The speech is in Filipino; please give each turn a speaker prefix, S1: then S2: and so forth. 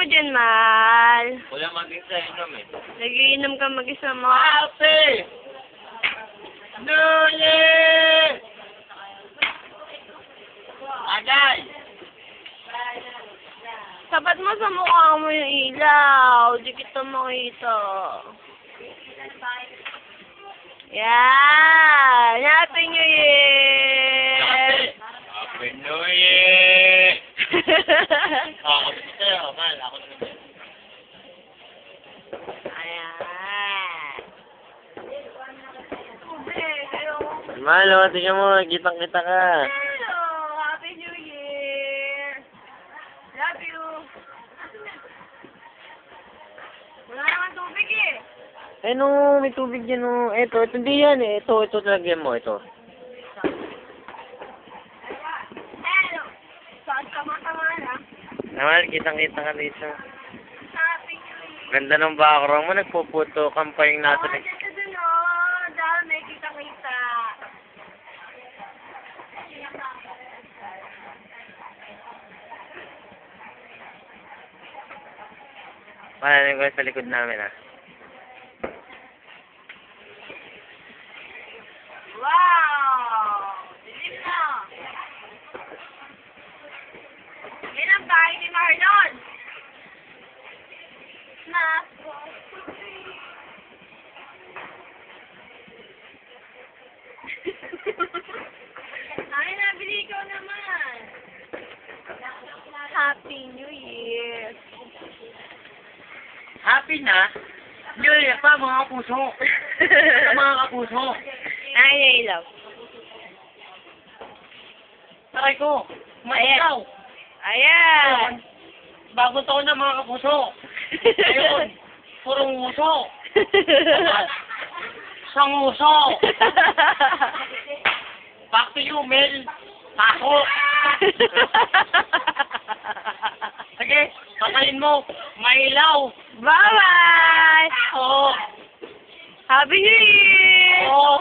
S1: dyan, Mal?
S2: Wala maging sa inom eh.
S1: Nagiinom ka mag-isa mo.
S2: Happy New Year! Agay!
S1: Sapat mo sa mukha mo yung ilaw. Di kita makita. Yan! Happy New Year!
S2: Happy New Year! Ako din sa'yo, man. Ako din sa'yo.
S1: Ayan.
S2: Malo, tingnan mo, kitang-kita ka.
S1: Hello! Happy New Year! Love you! Wala naman tubig eh.
S2: Eh, no, may tubig dyan, no. Ito, hindi yan eh. Ito talagyan mo, ito.
S1: Hello! Saan ka matamala?
S2: Naman, kitang-kita ka dito.
S1: Happy New Year!
S2: Ganda ng background mo, nagpuputo kang pa yung nasa...
S1: Oh, dito dun oh. Dami, kita-kita.
S2: Malalim ko sa likod namin, ah.
S1: Wow! Dilim na. Yan ang bahay ni Marlon. Na. Ay, nabili ko naman. Happy New Year.
S2: Happy na? New Year pa, mga kapuso. Mga kapuso.
S1: Ay, nailaw.
S2: Sakay ko. Maikaw.
S1: Ayan.
S2: Bagong taon na, mga kapuso. Ayun. Purong uso. Sanguso. Back to you, Mel. Tako. Sige, patayin mo. Mailaw.
S1: Bye-bye!
S2: Oo.
S1: Happy New Year!
S2: Oo.